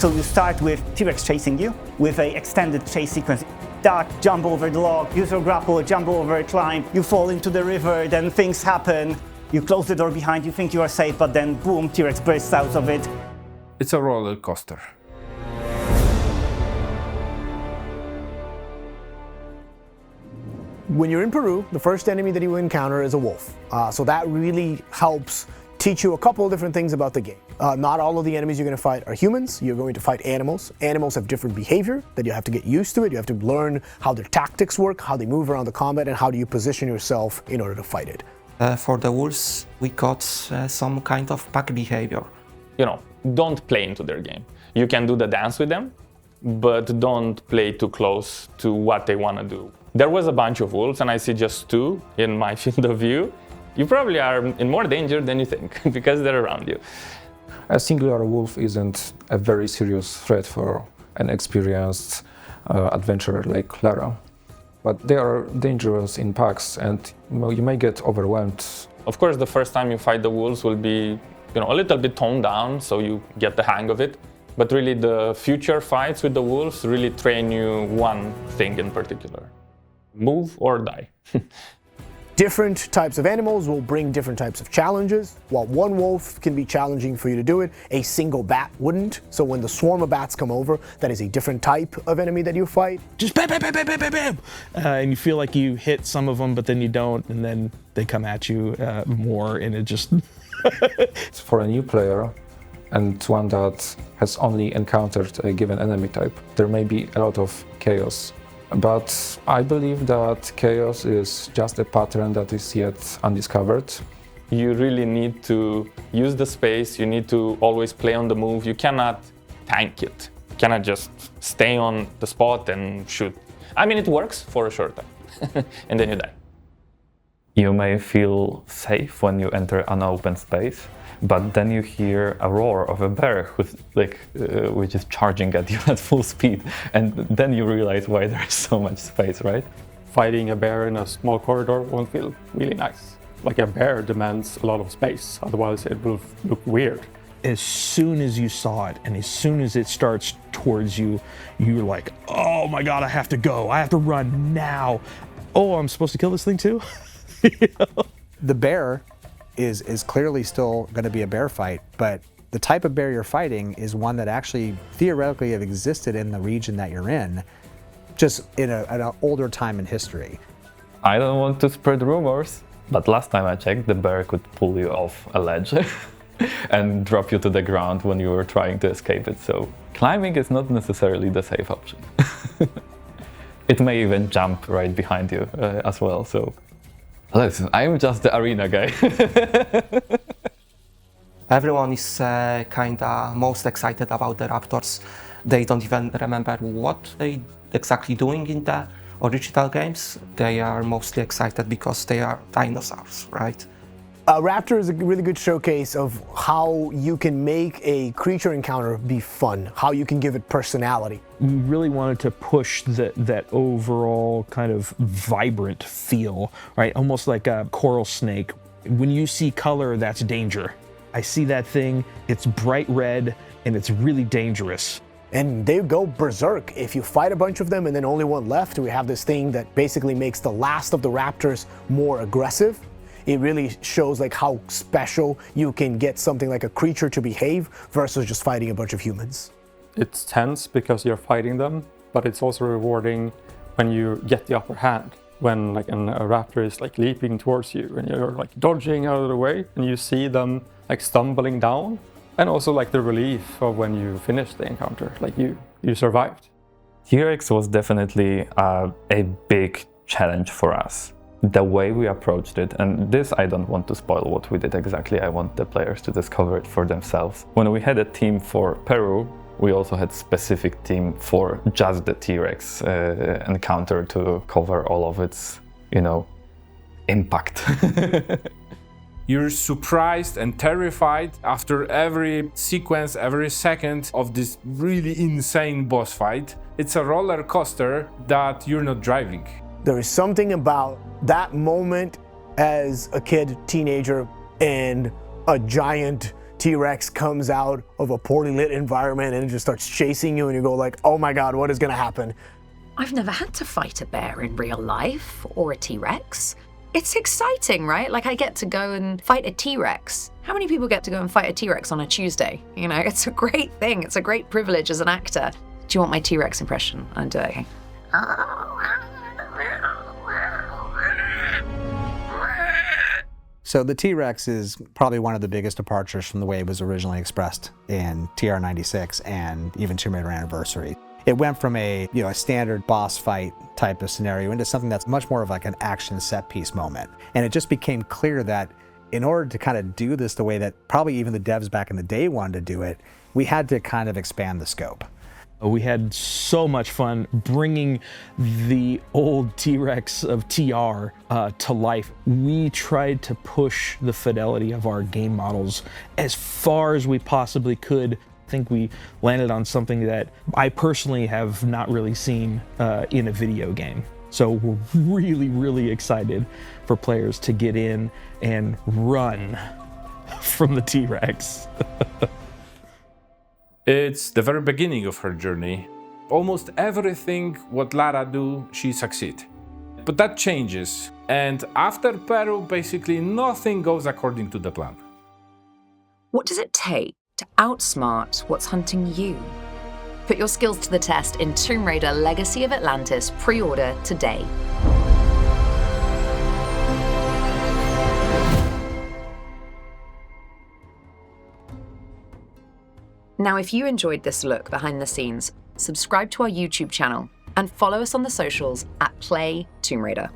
So you start with T-Rex chasing you with an extended chase sequence. Duck, jump over the log, use your grapple, jump over, climb, you fall into the river, then things happen. You close the door behind you, think you are safe, but then boom, T-Rex bursts out of it. It's a roller coaster. When you're in Peru, the first enemy that you encounter is a wolf. So that really helps teach you a couple of different things about the game. Not all of the enemies you're going to fight are humans. You're going to fight animals. Animals have different behavior that you have to get used to it. You have to learn how their tactics work, how they move around the combat, and how do you position yourself in order to fight it. For the wolves, we got some kind of pack behavior. Don't play into their game. You can do the dance with them, but don't play too close to what they want to do. There was a bunch of wolves, and I see just 2 in my field of view. You probably are in more danger than you think because they're around you. A singular wolf isn't a very serious threat for an experienced adventurer like Lara, but they are dangerous in packs, and you may get overwhelmed. Of course, the first time you fight the wolves will be, a little bit toned down, so you get the hang of it. But really, the future fights with the wolves really train you one thing in particular: move or die. Different types of animals will bring different types of challenges. While one wolf can be challenging for you to do it, a single bat wouldn't. So when the swarm of bats come over, that is a different type of enemy that you fight. Just bam, bam, bam, bam, bam, bam, bam. And you feel like you hit some of them, but then you don't, and then they come at you more, and it just... For a new player, and one that has only encountered a given enemy type, there may be a lot of chaos. But I believe that chaos is just a pattern that is yet undiscovered. You really need to use the space, you need to always play on the move. You cannot tank it. You cannot just stay on the spot and shoot. I mean, it works for a short time, and then you die. You may feel safe when you enter an open space, but then you hear a roar of a bear which is charging at you at full speed, and then you realize why there is so much space, right? Fighting a bear in a small corridor won't feel really nice. Like a bear demands a lot of space, otherwise it will look weird. As soon as you saw it, and as soon as it starts towards you, you're like, oh my God, I have to go. I have to run now. Oh, I'm supposed to kill this thing too? The bear is clearly still going to be a bear fight, but the type of bear you're fighting is one that actually theoretically have existed in the region that you're in, just at an older time in history. I don't want to spread rumors, but last time I checked, the bear could pull you off a ledge and drop you to the ground when you were trying to escape it, so climbing is not necessarily the safe option. It may even jump right behind you as well, so listen, I'm just the arena guy. Everyone is kinda most excited about the raptors. They don't even remember what they exactly doing in the original games. They are mostly excited because they are dinosaurs, right? Raptor is a really good showcase of how you can make a creature encounter be fun, how you can give it personality. We really wanted to push that overall kind of vibrant feel, right? Almost like a coral snake. When you see color, that's danger. I see that thing, it's bright red, and it's really dangerous. And they go berserk. If you fight a bunch of them and then only one left, we have this thing that basically makes the last of the raptors more aggressive. It really shows like how special you can get something like a creature to behave versus just fighting a bunch of humans. It's tense because you're fighting them, but it's also rewarding when you get the upper hand. When a raptor is leaping towards you and you're dodging out of the way and you see them stumbling down, and also the relief of when you finish the encounter, you survived. T-Rex was definitely a big challenge for us. The way we approached it, and this I don't want to spoil what we did exactly, I want the players to discover it for themselves. When we had a team for Peru, we also had specific team for just the T-Rex encounter to cover all of its, impact. You're surprised and terrified after every sequence, every second of this really insane boss fight. It's a roller coaster that you're not driving. There is something about that moment as a kid, teenager, and a giant T-Rex comes out of a poorly lit environment and it just starts chasing you and you go like, oh my God, what is gonna happen? I've never had to fight a bear in real life, or a T-Rex. It's exciting, right? Like, I get to go and fight a T-Rex. How many people get to go and fight a T-Rex on a Tuesday? You know, it's a great thing. It's a great privilege as an actor. Do you want my T-Rex impression? I'm doing. So the T-Rex is probably one of the biggest departures from the way it was originally expressed in TR96 and even Tomb Raider Anniversary. It went from a standard boss fight type of scenario into something that's much more of like an action set piece moment. And it just became clear that in order to kind of do this the way that probably even the devs back in the day wanted to do it, we had to kind of expand the scope. We had so much fun bringing the old T-Rex of TR to life. We tried to push the fidelity of our game models as far as we possibly could. I think we landed on something that I personally have not really seen in a video game. So we're really, really excited for players to get in and run from the T-Rex. It's the very beginning of her journey. Almost everything what Lara do, she succeed. But that changes, and after Peru, basically nothing goes according to the plan. What does it take to outsmart what's hunting you? Put your skills to the test in Tomb Raider Legacy of Atlantis pre-order today. Now, if you enjoyed this look behind the scenes, subscribe to our YouTube channel and follow us on the socials at Play Tomb Raider.